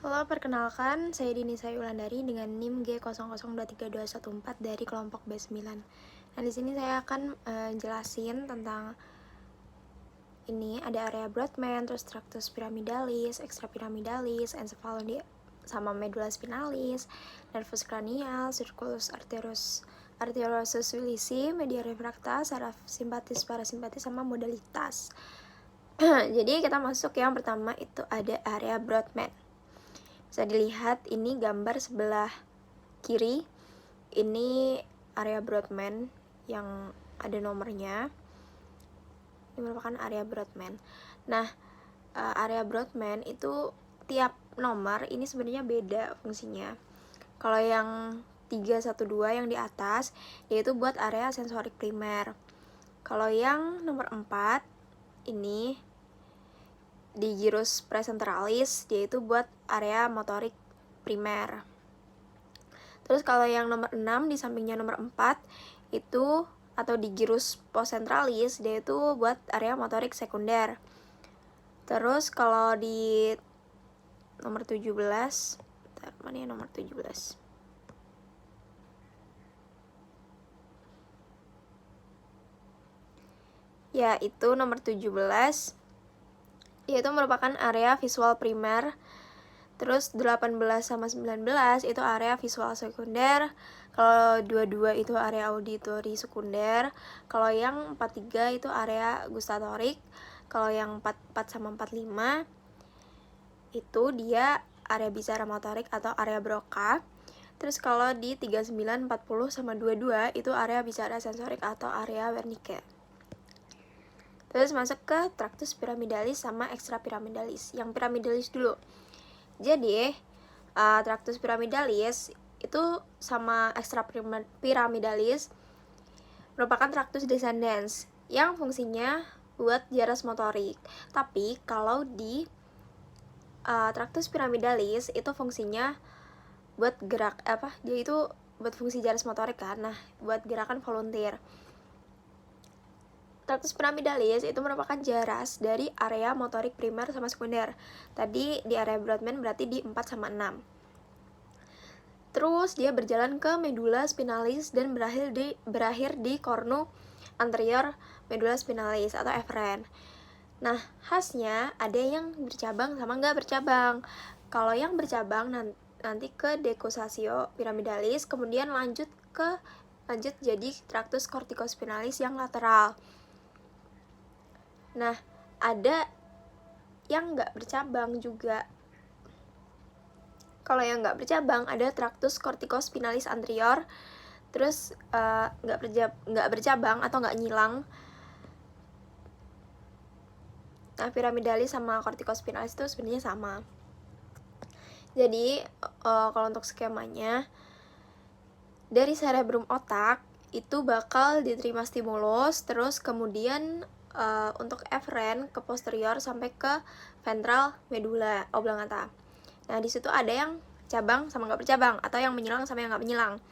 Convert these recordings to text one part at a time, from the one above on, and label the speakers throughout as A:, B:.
A: Halo, perkenalkan, saya Dini Sayulandari dengan NIM G00232114 dari kelompok B9. Nah, di sini saya akan jelasin tentang ini ada area Brodmann, terus tractus pyramidalis, extrapyramidalis, encephalon sama medulla spinalis, nervus cranial, circulus arteriosus wilisi, media refracta, saraf simpatis, parasimpatis, sama modalitas. Jadi kita masuk yang pertama itu ada area Brodmann. Bisa dilihat ini gambar sebelah kiri, ini area Brodmann yang ada nomornya. Ini merupakan area Brodmann. Nah, area Brodmann itu tiap nomor ini sebenarnya beda fungsinya. Kalau yang 312 yang di atas, yaitu buat area sensorik primer. Kalau yang nomor 4 ini di gyrus presenteralis, yaitu buat area motorik primer. Terus kalau yang nomor 6 di sampingnya nomor 4 itu atau di gyrus postcentralis, dia itu buat area motorik sekunder. Terus kalau di nomor 17, mana ya nomor 17? Ya, itu nomor 17, yaitu merupakan area visual primer. Terus 18 sama 19 itu area visual sekunder. Kalau 22 itu area auditori sekunder. Kalau yang 43 itu area gustatorik. Kalau yang 44 sama 45 itu dia area bicara motorik atau area Broca. Terus kalau di 39, 40 sama 22 itu area bicara sensorik atau area Wernicke. Terus masuk ke tractus pyramidalis sama extrapyramidalis. Yang pyramidalis dulu. Jadi, tractus pyramidalis itu sama extrapyramidalis merupakan tractus descendens yang fungsinya buat jeras motorik. Tapi kalau di tractus pyramidalis itu fungsinya buat gerak dia itu buat fungsi jeras motorik kan. Nah, buat gerakan volunteer. Tractus pyramidalis itu merupakan jaras dari area motorik primer sama sekunder. Tadi di area Brodmann berarti di 4 sama 6. Terus dia berjalan ke medulla spinalis dan berakhir di cornu anterior medulla spinalis atau eferen. Nah, khasnya ada yang bercabang sama nggak bercabang. Kalau yang bercabang nanti ke decussatio pyramidalis, kemudian lanjut jadi tractus corticospinalis yang lateral. Nah, ada yang nggak bercabang juga. Kalau yang nggak bercabang ada tractus corticospinalis anterior, terus nggak bercabang atau nggak nyilang. Nah, pyramidalis sama corticospinalis itu sebenarnya sama. Jadi kalau untuk skemanya, dari cerebrum otak itu bakal diterima stimulus, terus kemudian untuk eferen ke posterior sampai ke ventral medulla oblongata. Nah, di situ ada yang cabang sama nggak bercabang, atau yang menyilang sama yang nggak menyilang.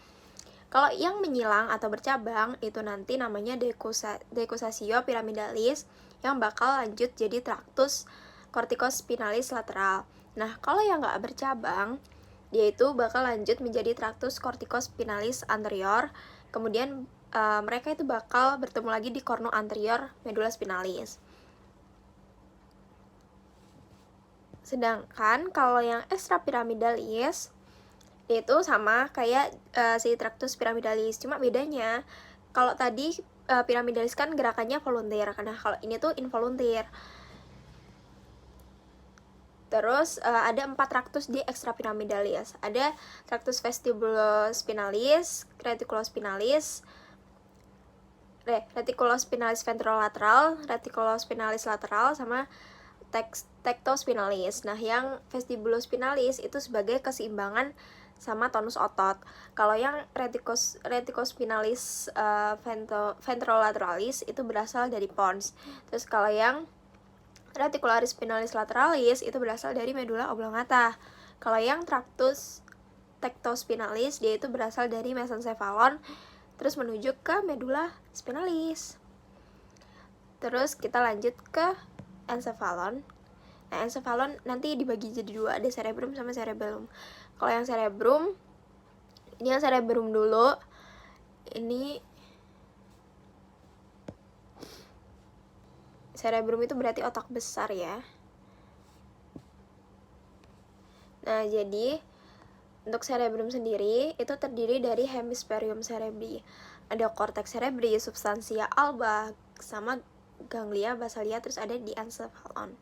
A: Kalau yang menyilang atau bercabang itu nanti namanya decussatio pyramidalis yang bakal lanjut jadi tractus corticospinalis lateral. Nah, kalau yang nggak bercabang, dia itu bakal lanjut menjadi tractus corticospinalis anterior. Kemudian mereka itu bakal bertemu lagi di cornu anterior medulla spinalis. Sedangkan kalau yang extrapyramidalis itu sama kayak si tractus pyramidalis, cuma bedanya kalau tadi pyramidalis kan gerakannya volunteer, karena kalau ini tuh involunteer. Terus ada 4 tractus di extrapyramidalis. Ada tractus vestibulospinalis, reticulospinalis ventrolateral, reticulospinalis lateral, sama tectospinalis. Nah, yang vestibulospinalis itu sebagai keseimbangan sama tonus otot. Kalau yang reticulospinalis ventrolateralis itu berasal dari pons. Terus kalau yang reticularis spinalis lateralis itu berasal dari medulla oblongata. Kalau yang tractus tectospinalis dia itu berasal dari mesencephalon terus menuju ke medulla spinalis. Terus kita lanjut ke encephalon. Nah, encephalon nanti dibagi jadi dua, ada cerebrum sama cerebellum. Kalau yang cerebrum, ini yang cerebrum dulu. Ini cerebrum itu berarti otak besar ya. Nah, jadi untuk cerebrum sendiri itu terdiri dari hemispherium cerebri. Ada cortex cerebri, substantia alba, sama ganglia basalia, terus ada di encephalon.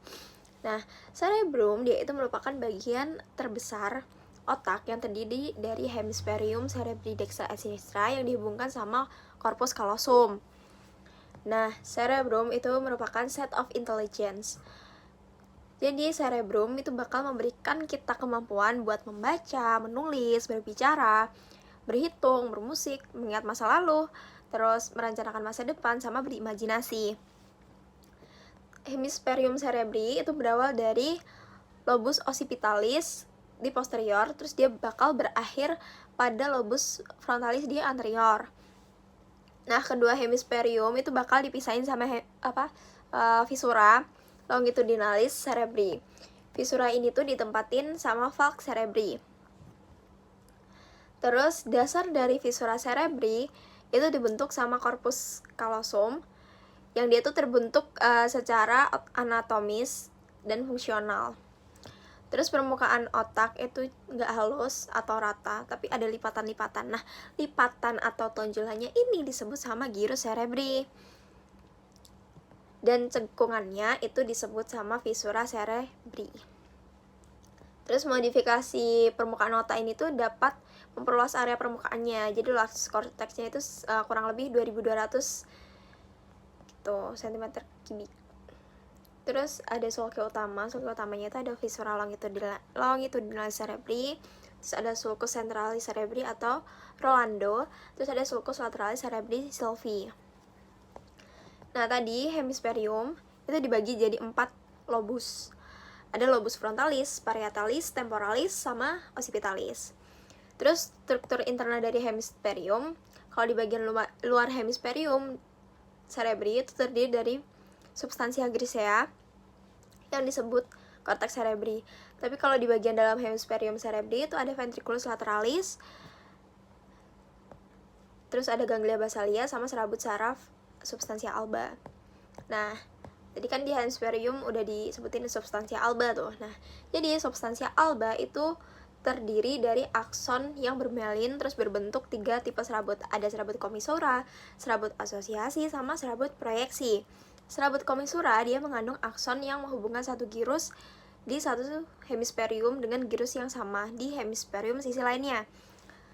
A: Nah, cerebrum dia itu merupakan bagian terbesar otak yang terdiri dari hemispherium cerebri dexa et sinistra yang dihubungkan sama corpus callosum. Nah, cerebrum itu merupakan set of intelligence. Jadi cerebrum itu bakal memberikan kita kemampuan buat membaca, menulis, berbicara, berhitung, bermusik, mengingat masa lalu, terus merencanakan masa depan, sama berimajinasi. Hemispherium cerebri itu berawal dari lobus occipitalis di posterior, terus dia bakal berakhir pada lobus frontalis di anterior. Nah, kedua hemispherium itu bakal dipisahin sama visura longitudinalis cerebri. Visura ini tuh ditempatin sama valve cerebri. Terus dasar dari visura cerebri itu dibentuk sama corpus callosum, yang dia tuh terbentuk secara anatomis dan fungsional. Terus permukaan otak itu nggak halus atau rata, tapi ada lipatan-lipatan. Nah, lipatan atau tonjolannya ini disebut sama gyrus cerebri. Dan cekungannya itu disebut sama visura cerebri. Terus modifikasi permukaan otak ini tuh dapat memperluas area permukaannya. Jadi luas korteksnya itu kurang lebih 2200 cm kubik. Terus ada sulcus utamanya itu ada visura longitudinalis cerebri, terus ada sulcus centralis cerebri atau Rolando, terus ada sulcus lateralis cerebri Silvi. Nah, tadi hemispherium itu dibagi jadi 4 lobus. Ada lobus frontalis, parietalis, temporalis, sama occipitalis. Terus struktur internal dari hemispherium, kalau di bagian luar hemispherium cerebri itu terdiri dari substansia grisea yang disebut cortex cerebri. Tapi kalau di bagian dalam hemispherium cerebri itu ada ventriculus lateralis, terus ada ganglia basalia sama serabut saraf substansia alba. Nah, tadi kan di hemispherium udah disebutin substansia alba tuh. Nah, jadi substansia alba itu terdiri dari akson yang bermelin terus berbentuk 3 tipe serabut. Ada serabut komissura, serabut asosiasi, sama serabut proyeksi. Serabut komissura dia mengandung akson yang menghubungkan satu gyrus di satu hemispherium dengan gyrus yang sama di hemispherium sisi lainnya.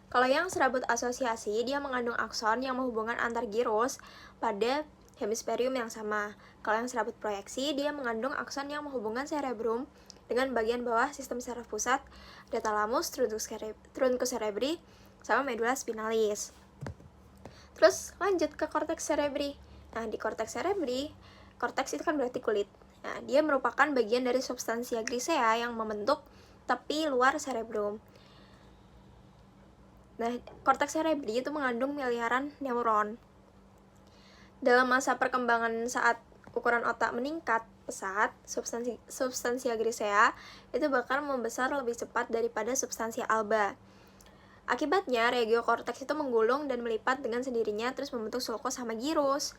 A: Kalau yang serabut asosiasi dia mengandung akson yang menghubungkan antar gyrus pada hemispherium yang sama. Kalau yang serabut proyeksi dia mengandung akson yang menghubungkan cerebrum dengan bagian bawah sistem saraf pusat, ada thalamus, truncus cerebri, sama medula spinalis. Terus lanjut ke cortex cerebri. Nah, di cortex cerebri, cortex itu kan berarti kulit. Nah, dia merupakan bagian dari substansia grisea yang membentuk tepi luar cerebrum. Nah, cortex cerebri itu mengandung miliaran neuron. Dalam masa perkembangan saat ukuran otak meningkat pesat, substansia grisea itu bakal membesar lebih cepat daripada substansia alba. Akibatnya, regiokorteks itu menggulung dan melipat dengan sendirinya terus membentuk sulcus sama gyrus.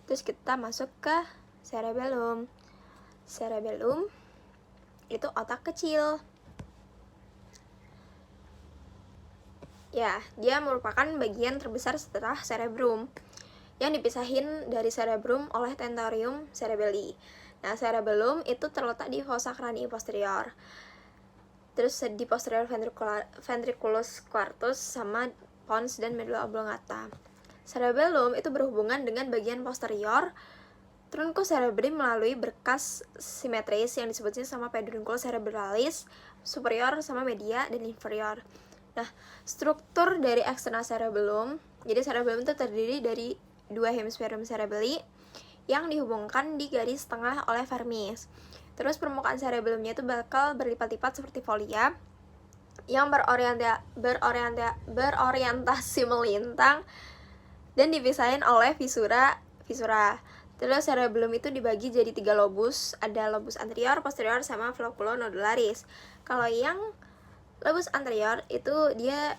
A: Terus kita masuk ke cerebellum. Cerebellum itu otak kecil. Ya, dia merupakan bagian terbesar setelah cerebrum yang dipisahin dari cerebrum oleh tentorium cerebelli. Nah, cerebellum itu terletak di fossa cranii posterior. Terus di posterior ventriculus quartus sama pons dan medula oblongata. Cerebellum itu berhubungan dengan bagian posterior truncus cerebri melalui berkas simetris yang disebutnya sama pedunculus cerebralis superior sama media dan inferior. Nah, struktur dari eksternal cerebellum, jadi cerebellum itu terdiri dari 2 hemispherium cerebelli yang dihubungkan di garis tengah oleh vermis. Terus permukaan cerebellumnya itu bakal berlipat-lipat seperti folia yang berorientasi melintang dan dipisahin oleh visura. Terus cerebellum itu dibagi jadi 3 lobus, ada lobus anterior, posterior, sama floculonodularis. Kalau yang lobus anterior itu dia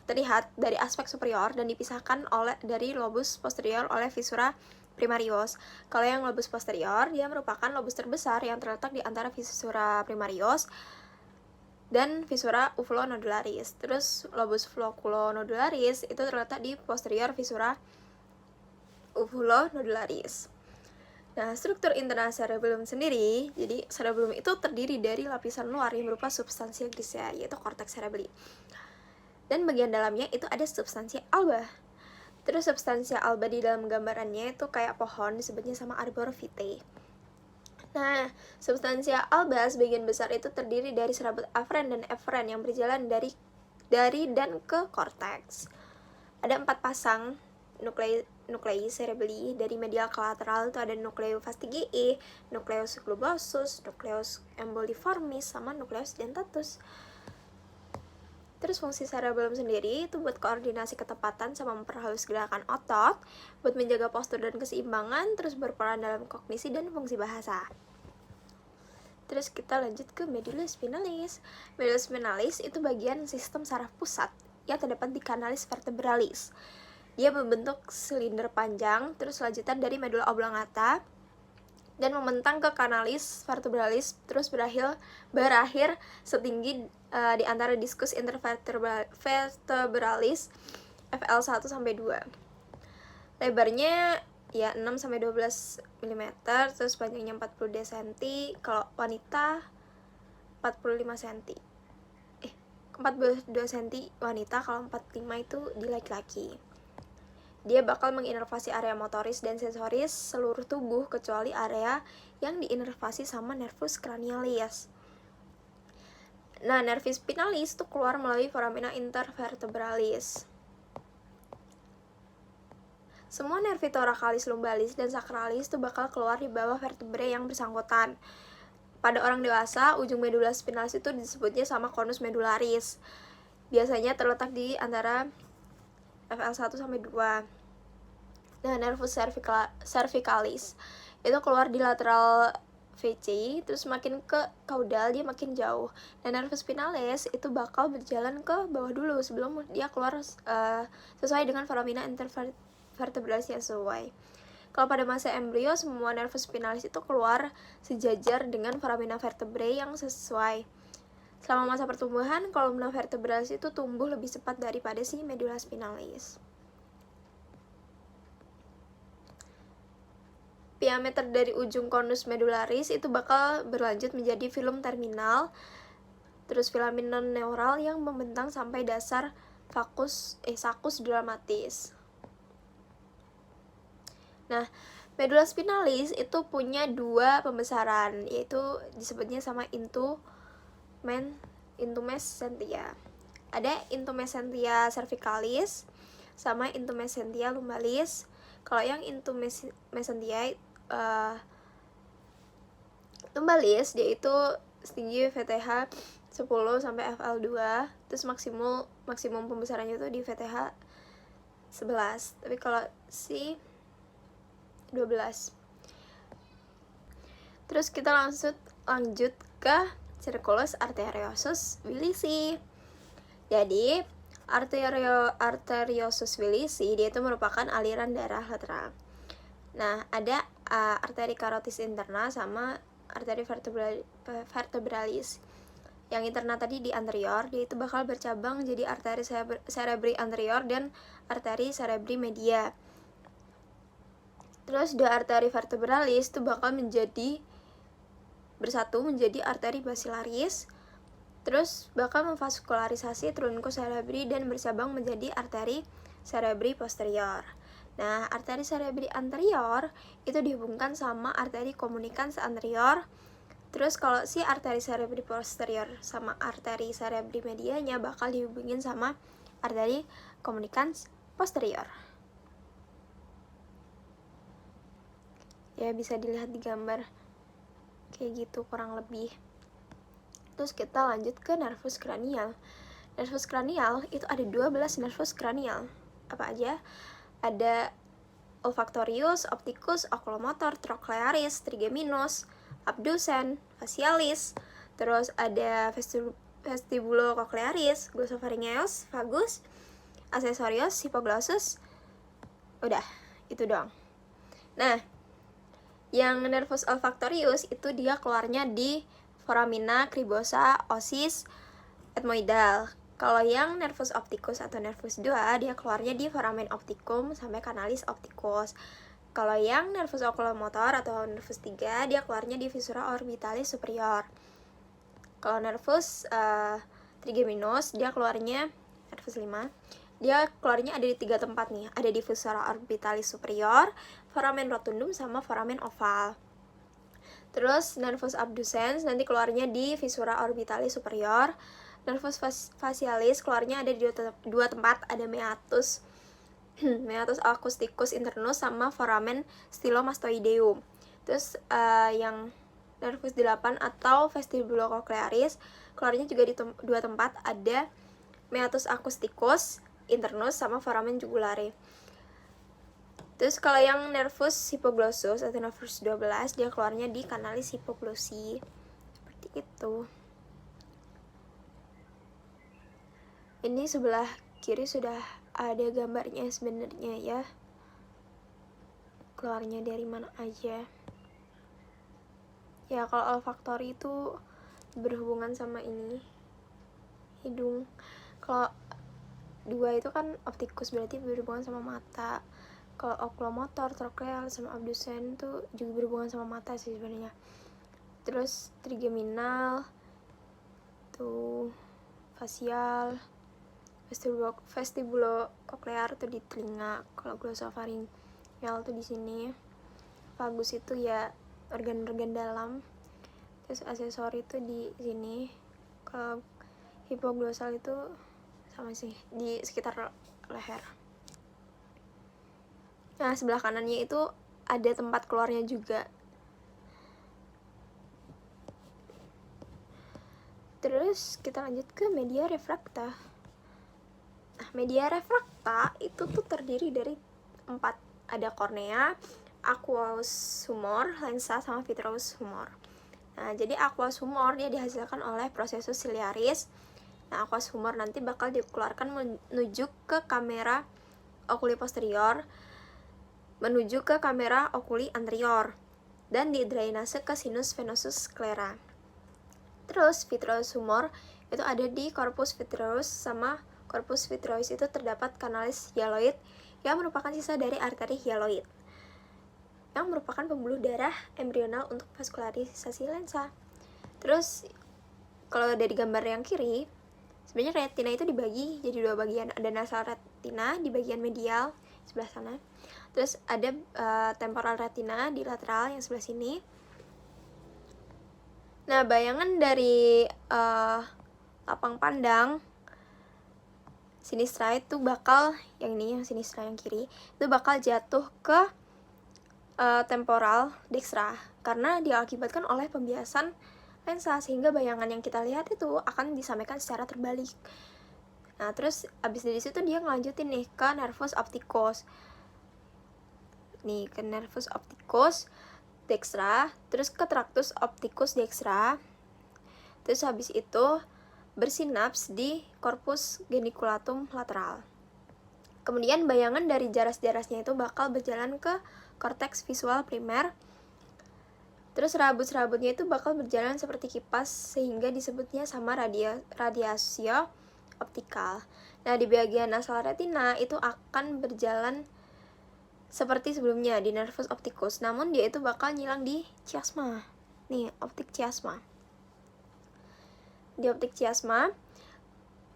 A: terlihat dari aspek superior dan dipisahkan dari lobus posterior oleh visura primarius. Kalau yang lobus posterior, dia merupakan lobus terbesar yang terletak di antara visura primarius dan visura uvulonodularis. Terus lobus floculonodularis itu terletak di posterior visura uvulonodularis. Nah, struktur internal cerebellum sendiri, jadi cerebellum itu terdiri dari lapisan luar yang berupa substansia grisea, yaitu cortex cerebelli. Dan bagian dalamnya itu ada substansia alba. Terus substansia alba di dalam gambarannya itu kayak pohon, disebutnya sama arbor vitae. Nah, substansia alba sebagian besar itu terdiri dari serabut aferen dan eferen yang berjalan dari dan ke korteks. Ada 4 pasang nuklei cerebelli. Dari medial ke lateral itu ada nucleus fastigiae, nucleus globosus, nucleus emboliformis, sama nucleus dentatus. Terus fungsi cerebellum sendiri itu buat koordinasi ketepatan sama memperhalus gerakan otot, buat menjaga postur dan keseimbangan, terus berperan dalam kognisi dan fungsi bahasa. Terus kita lanjut ke medulla spinalis. Medulla spinalis itu bagian sistem saraf pusat yang terdapat di canalis vertebralis. Dia membentuk silinder panjang, terus lanjutan dari medulla oblongata, dan membentang ke canalis vertebralis, terus berakhir setinggi di antara diskus intervertebralis FL1 sampai 2. Lebarnya ya 6 sampai 12 mm, terus panjangnya 40 cm. Kalau wanita 45 cm. 42 cm wanita, kalau 45 itu di laki-laki. Dia bakal menginervasi area motoris dan sensoris seluruh tubuh kecuali area yang diinervasi sama nervus cranialis. Nah, nervus spinalis itu keluar melalui foramina intervertebralis. Semua nervi thoracalis, lumbalis, dan sacralis itu bakal keluar di bawah vertebrae yang bersangkutan. Pada orang dewasa, ujung medulla spinalis itu disebutnya sama conus medullaris. Biasanya terletak di antara FL1 sampai 2. Nah, nervus cervicalis itu keluar di lateral VC, terus makin ke caudal dia makin jauh. Dan nervus spinalis itu bakal berjalan ke bawah dulu sebelum dia keluar sesuai dengan foramina intervertebralis yang sesuai. Kalau pada masa embrio, semua nervus spinalis itu keluar sejajar dengan foramina vertebrae yang sesuai. Selama masa pertumbuhan, kolumna vertebralis itu tumbuh lebih cepat daripada si medulla spinalis. Diameter dari ujung conus medullaris itu bakal berlanjut menjadi filum terminal, terus filamen non-neural yang membentang sampai dasar sacus dramatis. Nah, medulla spinalis itu punya 2 pembesaran, yaitu disebutnya sama intumescentia. Ada intumescentia cervicalis sama intumescentia lumbalis. Kalau yang intumescentia lumbalis dia itu setinggi VTH 10 sampai FL2, terus maksimum pembesarannya itu di VTH 11. Tapi kalau si 12. Terus kita lanjut ke circulus arteriosus wilisi. Jadi arteriosus wilisi dia itu merupakan aliran darah lateral. Nah, ada arteri carotis interna sama arteri vertebralis. Yang interna tadi di anterior, dia itu bakal bercabang jadi arteri cerebri anterior dan arteri cerebri media. Terus dua arteri vertebralis itu bakal bersatu menjadi arteri basilaris, terus bakal memvaskularisasi truncus cerebri dan bercabang menjadi arteri cerebri posterior. Nah, arteri cerebri anterior itu dihubungkan sama arteri communicans anterior. Terus kalau si arteri cerebri posterior sama arteri cerebri medianya bakal dihubungin sama arteri communicans posterior. Ya, bisa dilihat di gambar kayak gitu kurang lebih. Terus kita lanjut ke nervus cranial. Nervus cranial itu ada 12 nervus cranial. Apa aja? Ada olfactorius, opticus, oculomotor, trochlearis, trigeminus, abducens, facialis. Terus ada vestibulocochlearis, glossopharyngeus, vagus, accessorius, hypoglossus. Udah, itu doang. Nah, yang nervus olfactorius itu dia keluarnya di foramina, cribosa, osis, ethmoidal. Kalau yang nervus opticus atau nervus 2, dia keluarnya di foramen opticum sampai canalis opticus. Kalau yang nervus oculomotor atau nervus 3, dia keluarnya di viscera orbitalis superior. Kalau nervus trigeminus, dia keluarnya nervus 5. Dia keluarnya ada di 3 tempat nih. Ada di viscera orbitalis superior, foramen rotundum, sama foramen oval. Terus nervus abducens nanti keluarnya di viscera orbitalis superior. Nervus facialis keluarnya ada di 2 tempat, ada meatus meatus acousticus internus sama foramen stylomastoideum. Terus yang nervus 8 atau vestibulocochlearis keluarnya juga di 2 tempat, ada meatus acousticus internus sama foramen jugulare. Terus kalau yang nervus hypoglossus atau nervus 12, dia keluarnya di canalis hypoglossi. Seperti itu. Ini sebelah kiri sudah ada gambarnya sebenarnya ya. Keluarnya dari mana aja. Ya, kalau olfaktori itu berhubungan sama ini, hidung. Kalau 2 itu kan optikus, berarti berhubungan sama mata. Kalau oculomotor, trocleal, sama abducens itu juga berhubungan sama mata sih sebenarnya. Terus trigeminal tuh, facial, vestibulocochlear tuh di telinga. Kalau glossopharyngeal tuh di sini. Vagus itu ya organ-organ dalam. Terus aksesori itu di sini. Kalau hipoglossal itu sama sih, di sekitar leher. Nah, sebelah kanannya itu ada tempat keluarnya juga. Terus kita lanjut ke media refrakta. Nah, media refrakta itu tuh terdiri dari 4. Ada kornea, aqueous humor, lensa, sama vitreous humor. Nah, jadi aqueous humor dia dihasilkan oleh processus ciliaris. Nah, aqueous humor nanti bakal dikeluarkan menuju ke kamera oculi posterior, menuju ke kamera oculi anterior, dan didrainase ke sinus venosus sclera. Terus vitreous humor itu ada di corpus vitreus, sama corpus vitreus itu terdapat kanalis hyaloid yang merupakan sisa dari arteri hyaloid, yang merupakan pembuluh darah embrional untuk vaskularisasi lensa. Terus kalau dari gambar yang kiri, sebenarnya retina itu dibagi jadi 2 bagian. Ada nasal retina di bagian medial sebelah sana. Terus ada temporal retina di lateral yang sebelah sini. Nah, bayangan dari lapang pandang sinistra itu bakal, yang ini yang sinistra yang kiri, itu bakal jatuh ke temporal dextra karena diakibatkan oleh pembiasan lensa, sehingga bayangan yang kita lihat itu akan disampaikan secara terbalik. Nah, terus abis dari situ dia ngelanjutin nih ke nervus opticus. Nih, ke nervus opticus dextra, terus ke tractus opticus dextra. Terus habis itu bersinaps di corpus geniculatum lateral. Kemudian bayangan dari jaras-jarasnya itu bakal berjalan ke korteks visual primer. Terus serabut-serabutnya itu bakal berjalan seperti kipas, sehingga disebutnya sama radiasio optikal. Nah, di bagian nasal retina itu akan berjalan seperti sebelumnya di nervus opticus, namun dia itu bakal nyilang di chiasma. Nih, optik chiasma. Di optik chiasma,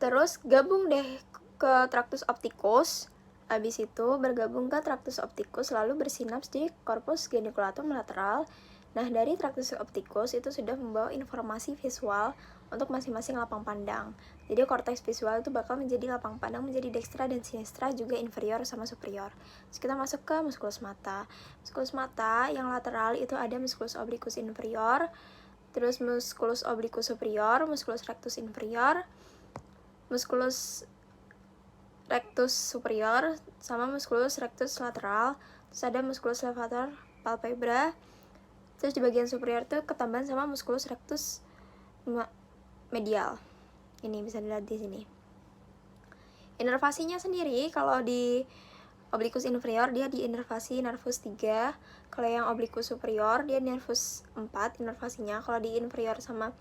A: terus gabung deh ke tractus opticus. Habis itu bergabung ke tractus opticus, lalu bersinaps di corpus geniculatum lateral. Nah, dari tractus opticus itu sudah membawa informasi visual untuk masing-masing lapang pandang. Jadi korteks visual itu bakal menjadi lapang pandang menjadi dextra dan sinistra, juga inferior sama superior. Terus kita masuk ke muskulus mata. Muskulus mata yang lateral itu ada musculus obliquus inferior, terus musculus obliquus superior, musculus rectus inferior, musculus rectus superior, sama musculus rectus lateral. terus ada musculus levator palpebra, terus di bagian superior tuh ketambahan sama musculus rectus medial. Ini bisa dilihat di sini. Inervasinya sendiri kalau di obliquus inferior dia di inervasi nervus 3, kalau yang obliquus superior dia nervus 4 inervasinya. Kalau di inferior sama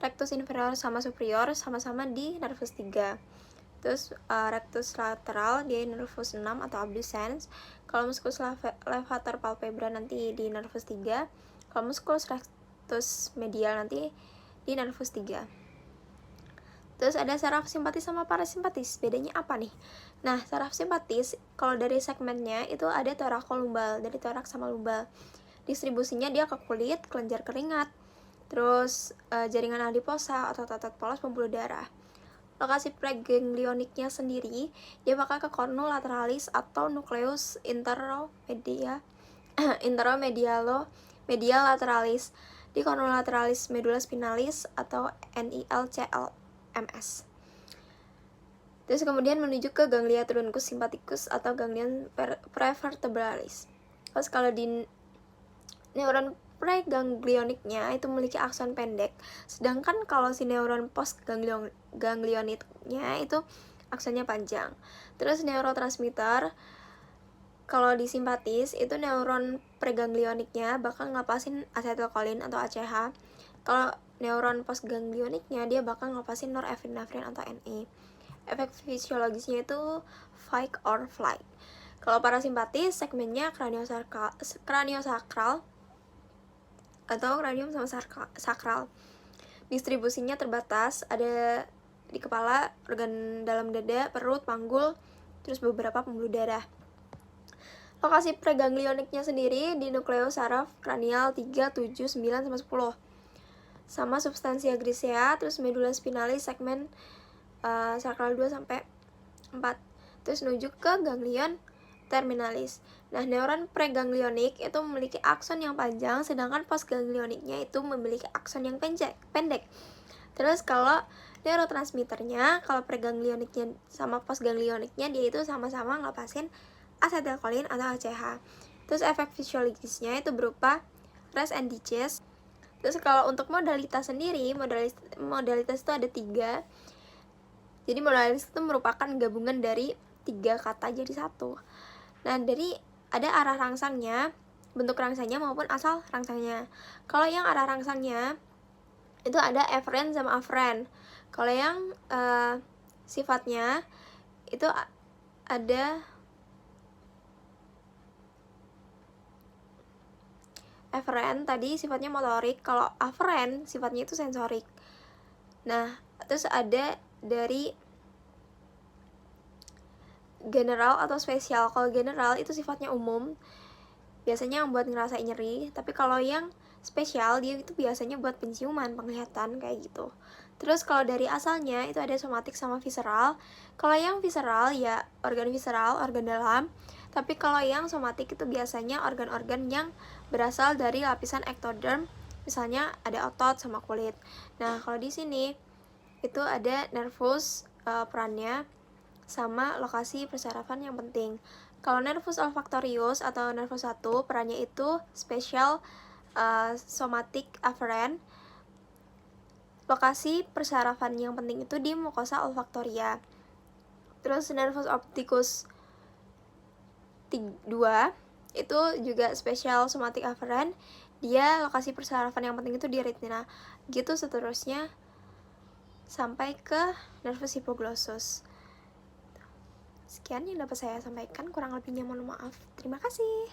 A: rectus inferior sama superior sama-sama di nervus 3. Terus rectus lateral dia nervus 6 atau abducens. Kalau musculus levator palpebra nanti di nervus 3. Kalau musculus rectus medial nanti di nervus 3. Terus ada saraf simpatis sama parasimpatis. Bedanya apa nih? Nah, saraf simpatis kalau dari segmennya itu ada torakolumbal, dari torak sama lumbal. Distribusinya dia ke kulit, kelenjar keringat, terus jaringan adiposa, otot-otot polos, pembuluh darah. Lokasi preganglioniknya sendiri dia bakal ke cornu lateralis atau nukleus interomedialo-medial lateralis, di cornu lateralis medulla spinalis atau NILCLMS. Terus kemudian menuju ke ganglia truncus sympathicus atau ganglion prevertebralis. Terus kalau di neuron preganglioniknya itu memiliki akson pendek, sedangkan kalau si neuron postganglioniknya itu aksonnya panjang. Terus neurotransmitter kalau di simpatis itu neuron preganglioniknya bakal ngelepasin asetilkolin atau ACH. Kalau neuron postganglioniknya dia bakal ngelepasin norepinefrin atau NE. Efek fisiologisnya itu fight or flight. Kalau parasimpatis segmennya kraniosakral atau kranium sama sakral. Distribusinya terbatas, ada di kepala, organ dalam dada, perut, panggul, terus beberapa pembuluh darah. Lokasi preganglioniknya sendiri di nukleus saraf kranial 3, 7, 9, sama 10. Sama substansia grisea, terus medulla spinalis segmen sakral 2 sampai 4. Terus menuju ke ganglion terminalis. Nah, neuron preganglionik itu memiliki akson yang panjang, sedangkan postganglioniknya itu memiliki akson yang pendek. Terus kalau neurotransmitternya, kalau preganglioniknya sama postganglioniknya dia itu sama-sama ngelepasin asetilkolin atau ACH. Terus efek fisiologisnya itu berupa rest and digest. Terus kalau untuk modalitas sendiri, modalitas itu ada 3. Jadi modalitas itu merupakan gabungan dari 3 kata jadi satu. Nah, dari ada arah rangsangnya, bentuk rangsangnya maupun asal rangsangnya. Kalau yang arah rangsangnya itu ada eferen sama aferen. Kalau yang sifatnya itu ada eferen tadi sifatnya motorik, kalau aferen sifatnya itu sensorik. Nah, terus ada dari general atau spesial. Kalau general itu sifatnya umum, biasanya yang buat ngerasain nyeri. Tapi kalau yang spesial dia itu biasanya buat penciuman, penglihatan kayak gitu. Terus kalau dari asalnya itu ada somatik sama visceral. Kalau yang visceral ya organ visceral, organ dalam. Tapi kalau yang somatik itu biasanya organ-organ yang berasal dari lapisan ektoderm, misalnya ada otot sama kulit. Nah, kalau di sini itu ada nervus perannya sama lokasi persarafan yang penting. Kalau nervus olfactorius atau nervus 1 perannya itu spesial somatic afferent. Lokasi persarafan yang penting itu di mukosa olfaktoria. Terus nervus opticus 2 itu juga spesial somatic afferent. Dia lokasi persarafan yang penting itu di retina. Gitu seterusnya sampai ke nervus hipoglossus. Sekian yang dapat saya sampaikan, kurang lebihnya mohon maaf. Terima kasih.